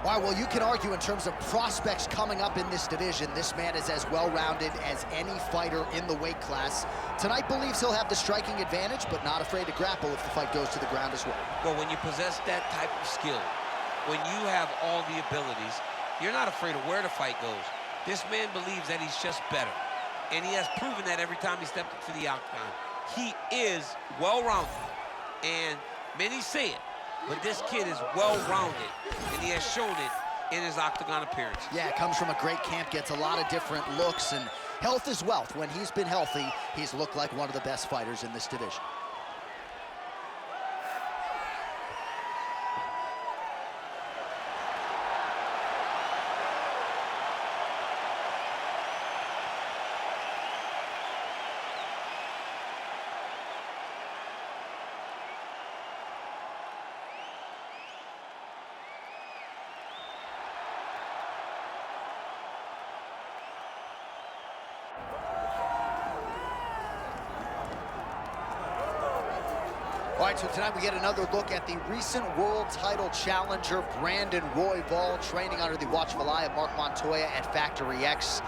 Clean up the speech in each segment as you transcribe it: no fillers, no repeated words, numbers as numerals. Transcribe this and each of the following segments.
All right, well, you can argue in terms of prospects coming up in this division, this man is as well-rounded as any fighter in the weight class. Tonight believes he'll have the striking advantage, but not afraid to grapple if the fight goes to the ground as well. Well, when you possess that type of skill, when you have all the abilities, you're not afraid of where the fight goes. This man believes that he's just better, and he has proven that every time he stepped into the octagon. He is well-rounded, and many say it, but this kid is well-rounded, and he has shown it in his octagon appearance. Yeah, comes from a great camp, gets a lot of different looks, and health is wealth. When he's been healthy, he's looked like one of the best fighters in this division. All right, so tonight we get another look at the recent world title challenger, Brandon Royval, training under the watchful eye of Mark Montoya at Factory X.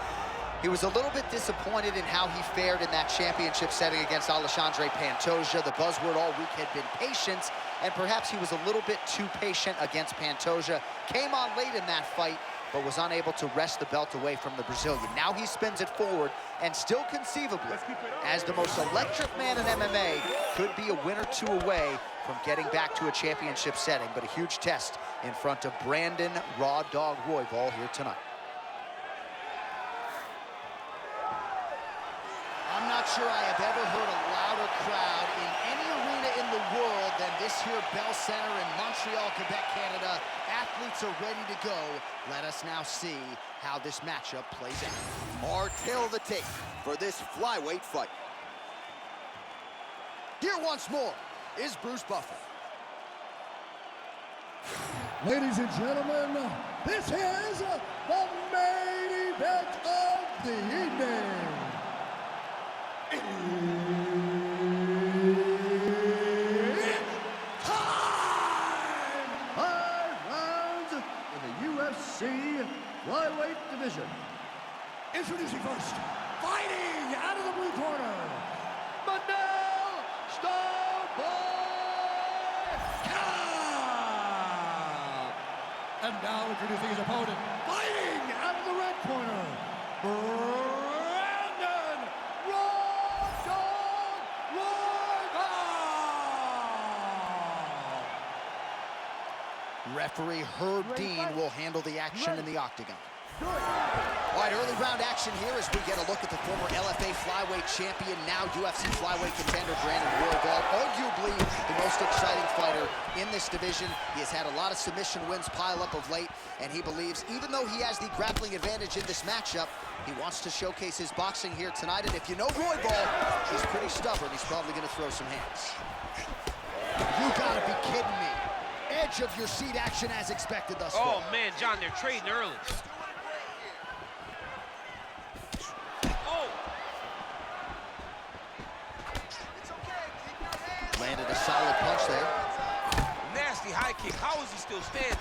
He was a little bit disappointed in how he fared in that championship setting against Alexandre Pantoja. The buzzword all week had been patience, and perhaps he was a little bit too patient against Pantoja. Came on late in that fight, but was unable to wrest the belt away from the Brazilian. Now he spins it forward, and still conceivably, as the most electric man in MMA, could be a win or two away from getting back to a championship setting, but a huge test in front of Brandon Raw Dog Royval here tonight. I'm not sure I have ever heard a louder crowd in any arena in the world than this here Bell Center in Montreal, Quebec, Canada. Athletes are ready to go. Let us now see how this matchup plays out. Our tale of the tape for this flyweight fight. Here once more is Bruce Buffer. Ladies and gentlemen, this is the main event of the evening. It's time! 5 rounds in the UFC flyweight division. Introducing first, fighting out of the blue corner, Manel Kape. And now introducing his opponent, fighting out of the red corner, Brien. Referee Herb Dean will handle the action in the octagon. All right, early round action here as we get a look at the former LFA flyweight champion, now UFC flyweight contender, Brandon Royval, arguably the most exciting fighter in this division. He has had a lot of submission wins pile up of late, and he believes even though he has the grappling advantage in this matchup, he wants to showcase his boxing here tonight. And if you know Royval, he's pretty stubborn. He's probably going to throw some hands. You gotta be kidding me. Edge of your seat action as expected thus far. Oh man, John, they're trading early. Oh! Landed a solid punch there. Nasty high kick. How is he still standing?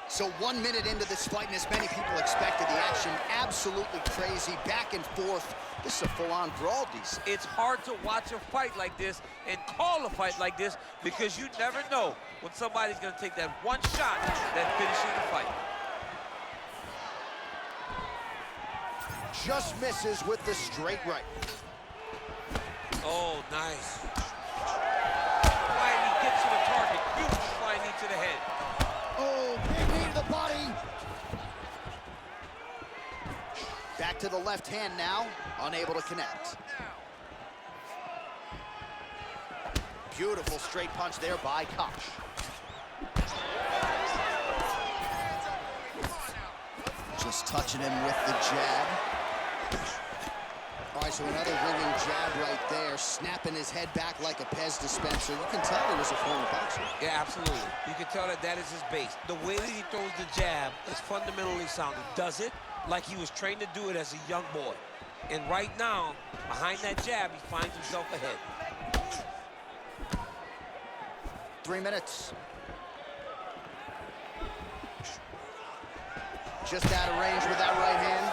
So 1 minute into this fight, and as many people expected, the action absolutely crazy, back and forth. This is a full-on brawl, DC. It's hard to watch a fight like this and call a fight like this because you never know when somebody's going to take that one shot that finishes the fight. Just misses with the straight right. Oh, nice. Flying knee gets to the target. Huge flying knee to the head. Oh, big knee to the body. Back to the left hand now, unable to connect. Beautiful straight punch there by Koch. Just touching him with the jab. All right, so another ringing jab right there, snapping his head back like a Pez dispenser. You can tell he was a former boxer. Yeah, absolutely. You can tell that that is his base. The way that he throws the jab is fundamentally sound. He does it like he was trained to do it as a young boy. And right now, behind that jab, he finds himself ahead. 3 minutes. Just out of range with that right hand.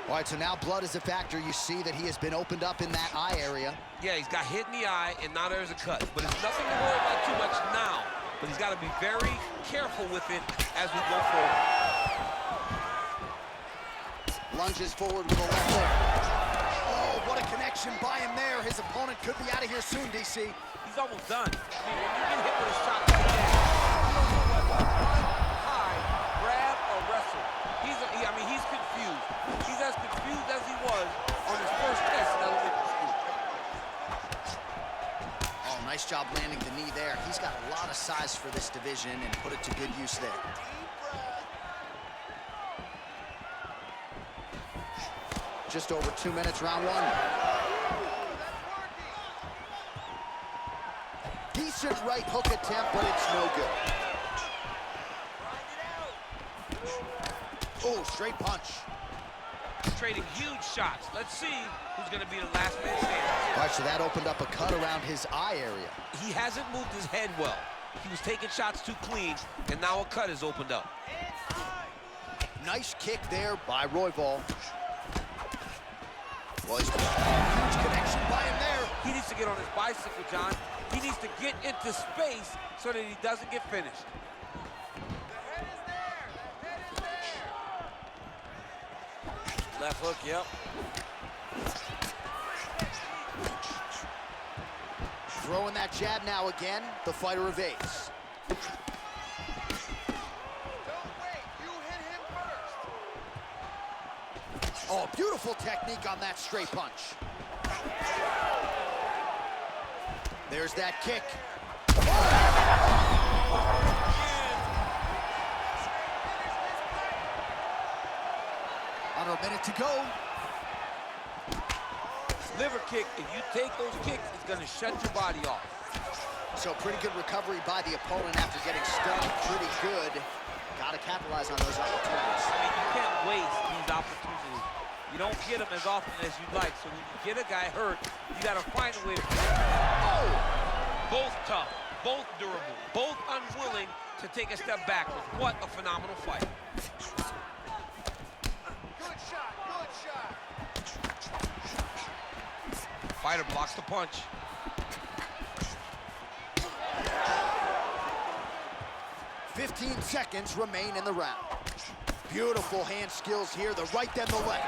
All right, so now blood is a factor. You see that he has been opened up in that eye area. Yeah, he's got hit in the eye, and now there's a cut. But it's nothing to worry about too much now. But he's got to be very careful with it as we go forward. Lunges forward with a left hook. Oh, what a connection by him there. His opponent could be out of here soon, DC. He's almost done. I mean, when you get hit with a shot like that, you don't know whether to run, hide, grab, or wrestle. He's confused. He's as confused as he was on his first test in elementary school. Oh, nice job landing the knee there. He's got a lot of size for this division and put it to good use there. Just over 2 minutes, round one. Decent right hook attempt, but it's no good. Oh, straight punch. Trading huge shots. Let's see who's going to be the last man standing. All right, so that opened up a cut around his eye area. He hasn't moved his head well. He was taking shots too clean, and now a cut has opened up. Nice kick there by Royval. Was a huge connection by him there. He needs to get on his bicycle, John. He needs to get into space so that he doesn't get finished. Left hook, yep. Throwing that jab now again. The fighter evades. Don't wait, you hit him first. Oh, beautiful technique on that straight punch. There's that kick. Under a minute to go. Liver kick, if you take those kicks, it's going to shut your body off. So pretty good recovery by the opponent after getting stunned. Pretty good. Got to capitalize on those opportunities. I mean, you can't waste these opportunities. You don't get them as often as you'd like. So when you get a guy hurt, you got to find a way to... Oh! Both tough, both durable, both unwilling to take a step backwards. What a phenomenal fight. Good shot, good shot. Fighter blocks the punch. "15 seconds remain in the round. Beautiful hand skills here, the right then the left.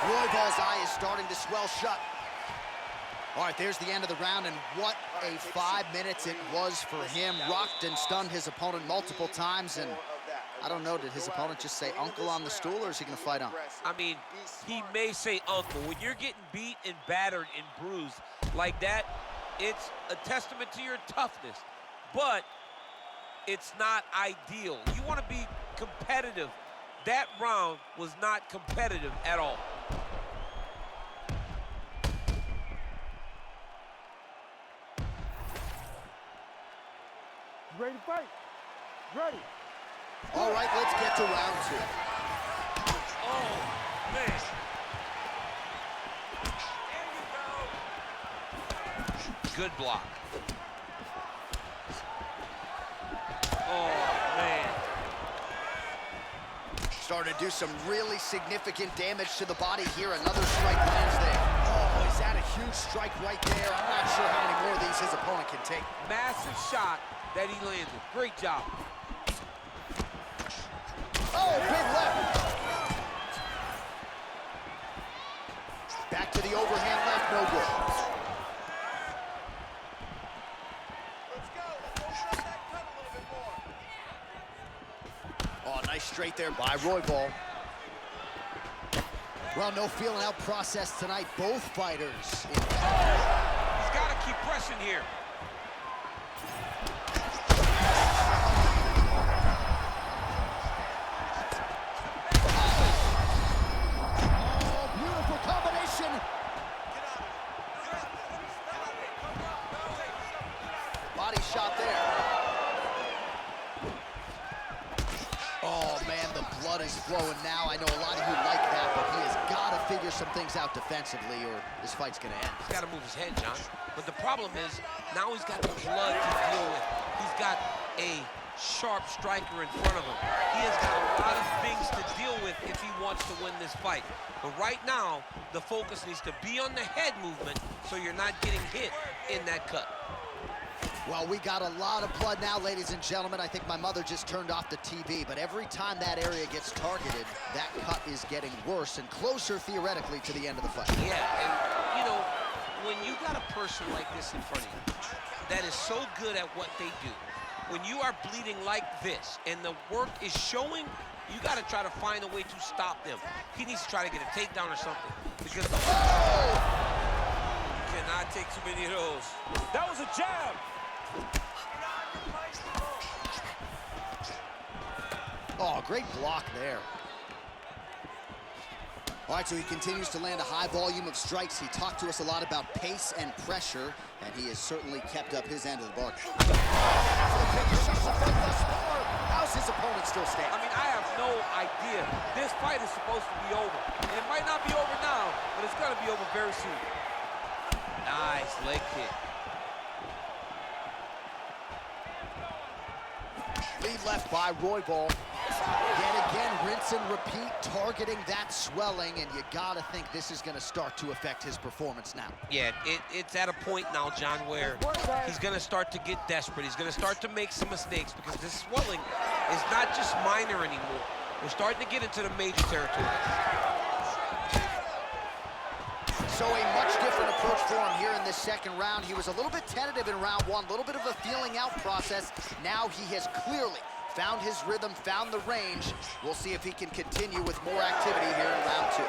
Royval's eye is starting to swell shut. All right, there's the end of the round, and what a 5 minutes it was for him. Rocked and stunned his opponent multiple times, and I don't know, did his opponent just say uncle on the stool, or is he gonna fight on? I mean, he may say uncle. When you're getting beat and battered and bruised like that, it's a testament to your toughness, but it's not ideal. You want to be competitive. That round was not competitive at all. Ready to fight? Ready. All right, let's get to round two. Oh, man. Good block. Oh, man. Starting to do some really significant damage to the body here. Another strike lands there. Oh, he's had a huge strike right there. I'm not sure how many more of these his opponent can take. Massive shot that he landed. Great job. Oh, big left. Back to the overhand left, no good. Let's go, let's open up that cut a little bit more. Oh, nice straight there by Royval. Well, no feeling out process tonight. Both fighters. He's got to keep pressing here. Oh, beautiful combination. Body shot there. Oh, man, the flowing now. I know a lot of you like that, but he has got to figure some things out defensively or this fight's going to end. He's got to move his head, John. But the problem is, now he's got the blood to deal with. He's got a sharp striker in front of him. He has got a lot of things to deal with if he wants to win this fight. But right now, the focus needs to be on the head movement so you're not getting hit in that cut. Well, we got a lot of blood now, ladies and gentlemen. I think my mother just turned off the TV, but every time that area gets targeted, that cut is getting worse and closer, theoretically, to the end of the fight. Yeah, and, you know, when you got a person like this in front of you that is so good at what they do, when you are bleeding like this and the work is showing, you got to try to find a way to stop them. He needs to try to get a takedown or something because the you cannot take too many of those. That was a jab. Oh, great block there. All right, so he continues to land a high volume of strikes. He talked to us a lot about pace and pressure, and he has certainly kept up his end of the bargain. How's his opponent still standing? I mean, I have no idea. This fight is supposed to be over. And it might not be over now, but it's going to be over very soon. Nice leg kick. Lead left by Royval. Yet again, rinse and repeat, targeting that swelling, and you gotta think this is gonna start to affect his performance now. Yeah, it's at a point now, John, where he's gonna start to get desperate. He's gonna start to make some mistakes because this swelling is not just minor anymore. We're starting to get into the major territory. So a much different approach for him here in this second round. He was a little bit tentative in round one, a little bit of a feeling out process. Now he has clearly found his rhythm, found the range. We'll see if he can continue with more activity here in round two.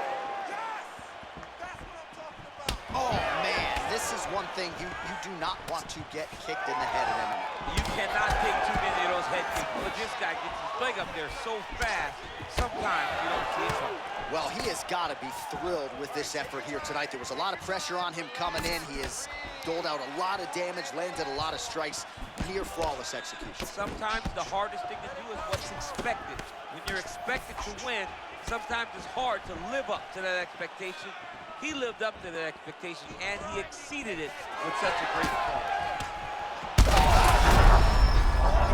Oh, man, this is one thing you do not want to get kicked in the head at MMA. You cannot take too many of those head kicks. But this guy gets his leg up there so fast, sometimes you don't see it coming. Well, he has got to be thrilled with this effort here tonight. There was a lot of pressure on him coming in. He has doled out a lot of damage, landed a lot of strikes, near flawless execution. Sometimes the hardest thing to do is what's expected. When you're expected to win, sometimes it's hard to live up to that expectation. He lived up to that expectation, and he exceeded it with such a great performance.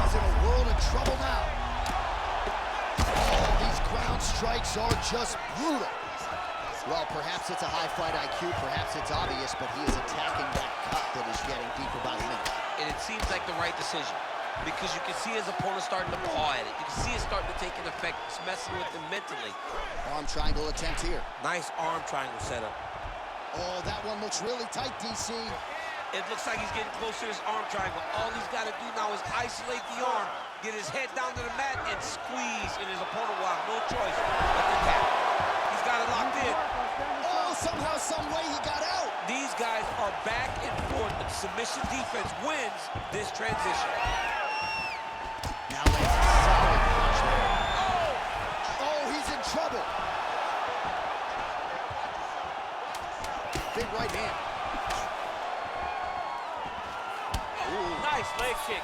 He's in a world of trouble now. Oh, these ground strikes are just brutal. Well, perhaps it's a high fight IQ, perhaps it's obvious, but he is attacking that cut that is getting deeper by the minute. And it seems like the right decision because you can see his opponent starting to paw at it. You can see it starting to take an effect. It's messing with him mentally. Arm triangle attempt here. Nice arm triangle setup. Oh, that one looks really tight, DC. It looks like he's getting close to this arm triangle. All he's got to do now is isolate the arm, get his head down to the mat, and squeeze, and his opponent will have no choice but to tap. He's got it locked in. Oh, somehow, some way he got out. These guys are back and forth, but submission defense wins this transition. Now lands a solid punch there. Oh, he's in trouble. Big right hand. Ooh, nice leg kick.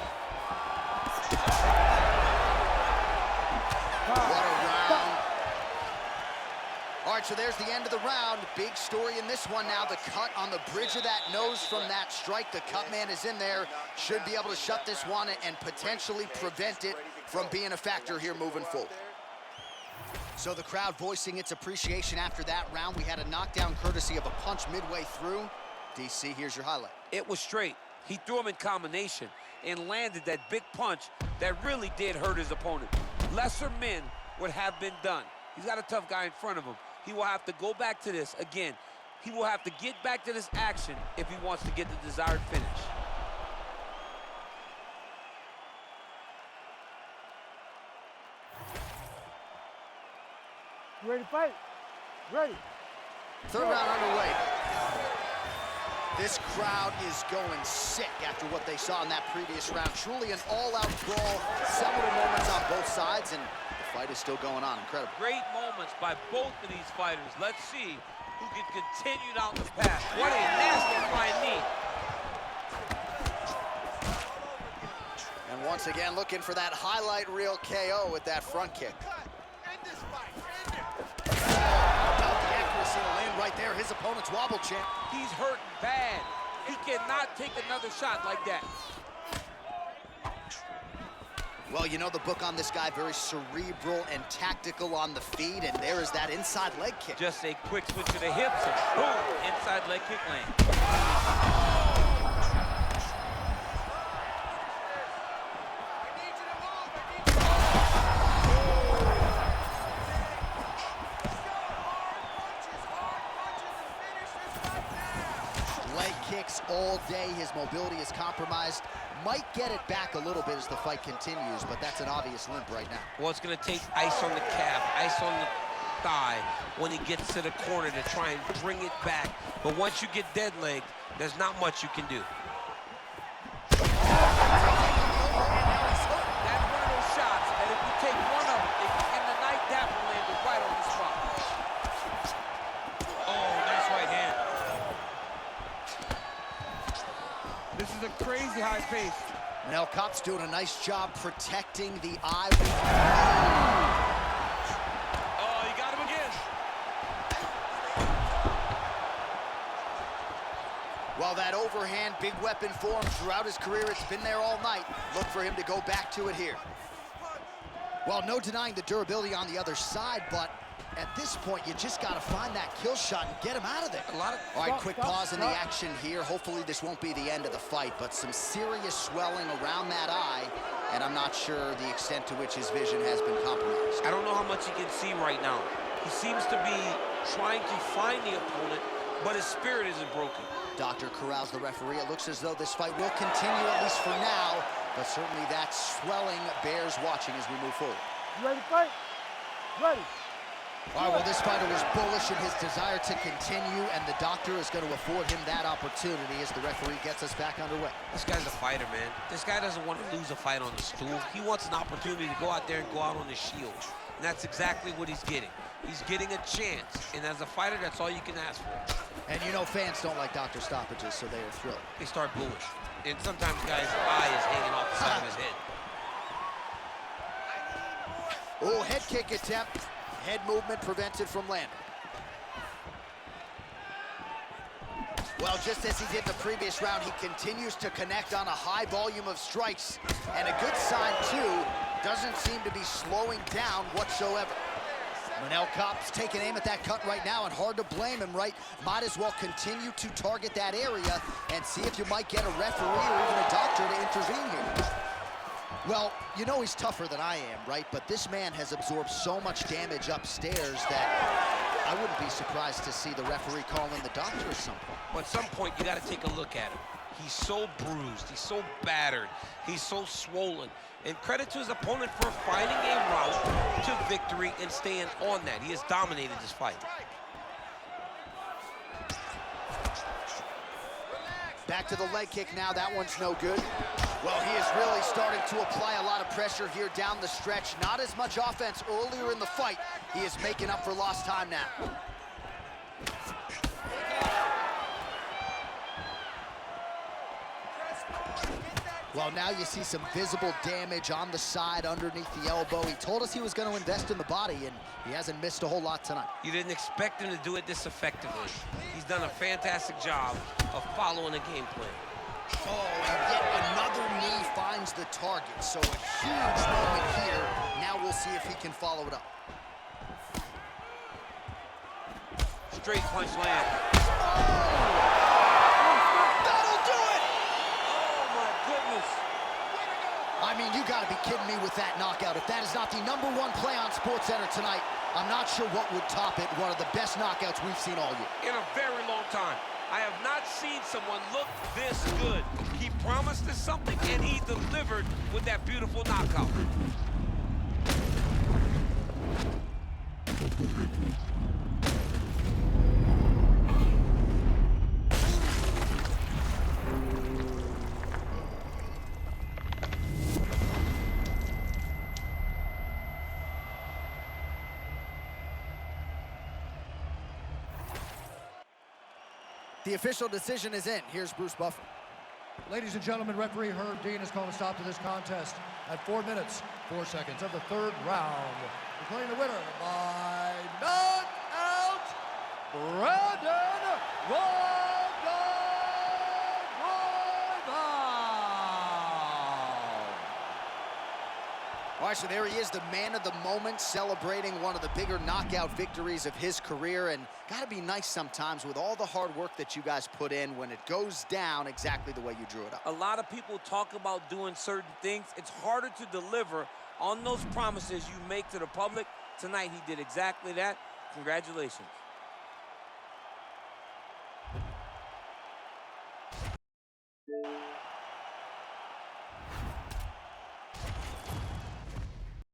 What a round. All right, so there's the end of the round. Big story in this one now. The cut on the bridge of that nose from that strike. The cut man is in there. Should be able to shut this one and potentially prevent it from being a factor here moving forward. So the crowd voicing its appreciation after that round. We had a knockdown courtesy of a punch midway through. DC, here's your highlight. It was straight. He threw him in combination and landed that big punch that really did hurt his opponent. Lesser men would have been done. He's got a tough guy in front of him. He will have to go back to this again. He will have to get back to this action if he wants to get the desired finish. You ready to fight? Ready. Third round underway. This crowd is going sick after what they saw in that previous round. Truly an all-out brawl, several moments on both sides, and the fight is still going on. Incredible. Great moments by both of these fighters. Let's see who can continue down the path. What a nasty flying knee. And once again, looking for that highlight reel KO with that front kick. Cut. End this fight. his opponent's wobble champ. He's hurting bad. He cannot take another shot like that. Well, you know the book on this guy, very cerebral and tactical on the feet, and there is that inside leg kick. Just a quick switch to the hips, and boom, inside leg kick land. Leg kicks all day. His mobility is compromised. Might get it back a little bit as the fight continues, but that's an obvious limp right now. Well, it's going to take ice on the calf, ice on the thigh when he gets to the corner to try and bring it back. But once you get dead legged, there's not much you can do. That's one of those shots that if you take one of them, in the night, that will land it right on the spot. Oh, nice right hand. This is a crazy high pace. Manel Kape's doing a nice job protecting the eye. Oh, you got him again. Well, that overhand big weapon form throughout his career, it's been there all night. Look for him to go back to it here. Well, no denying the durability on the other side, but at this point, you just got to find that kill shot and get him out of there. All right, quick pause in the action here. Hopefully this won't be the end of the fight, but some serious swelling around that eye, and I'm not sure the extent to which his vision has been compromised. I don't know how much he can see right now. He seems to be trying to find the opponent, but his spirit isn't broken. Dr. corrals the referee. It looks as though this fight will continue, at least for now, but certainly that swelling bears watching as we move forward. You ready to fight? Ready. All right, well, this fighter was bullish in his desire to continue, and the doctor is going to afford him that opportunity as the referee gets us back underway. This guy's a fighter, man. This guy doesn't want to lose a fight on the stool. He wants an opportunity to go out there and go out on his shield. And that's exactly what he's getting. He's getting a chance. And as a fighter, that's all you can ask for. And you know fans don't like doctor stoppages, so they are thrilled. They start booing. And sometimes guys' eye is hanging off the side of his head. Oh, head kick attempt. Head movement prevented from landing. Well, just as he did in the previous round, he continues to connect on a high volume of strikes. And a good sign, too, doesn't seem to be slowing down whatsoever. Manel Kape's taking aim at that cut right now, and hard to blame him, right? Might as well continue to target that area and see if you might get a referee or even a doctor to intervene here. Well, you know he's tougher than I am, right? But this man has absorbed so much damage upstairs that I wouldn't be surprised to see the referee call in the doctor at some point. But at some point, you got to take a look at him. He's so bruised, he's so battered, he's so swollen. And credit to his opponent for finding a route to victory and staying on that. He has dominated this fight. Back to the leg kick now. That one's no good. Well, he is really starting to apply a lot of pressure here down the stretch. Not as much offense earlier in the fight. He is making up for lost time now. Well, now you see some visible damage on the side underneath the elbow. He told us he was going to invest in the body, and he hasn't missed a whole lot tonight. You didn't expect him to do it this effectively. He's done a fantastic job of following the game plan. Oh, and yet another knee finds the target. So a huge moment here. Now we'll see if he can follow it up. Straight punch land. That'll do it! Oh, my goodness. I mean, you gotta be kidding me with that knockout. If that is not the #1 play on SportsCenter tonight, I'm not sure what would top it. One of the best knockouts we've seen all year. In a very long time. I have not seen someone look this good. He promised us something, and he delivered with that beautiful knockout. The official decision is in. Here's Bruce Buffer. Ladies and gentlemen, referee Herb Dean has called a stop to this contest at 4 minutes, 4 seconds of the third round. Declaring the winner by knockout, Brandon! Royval! All right, so there he is, the man of the moment, celebrating one of the bigger knockout victories of his career. And gotta be nice sometimes with all the hard work that you guys put in when it goes down exactly the way you drew it up. A lot of people talk about doing certain things. It's harder to deliver on those promises you make to the public. Tonight, he did exactly that. Congratulations.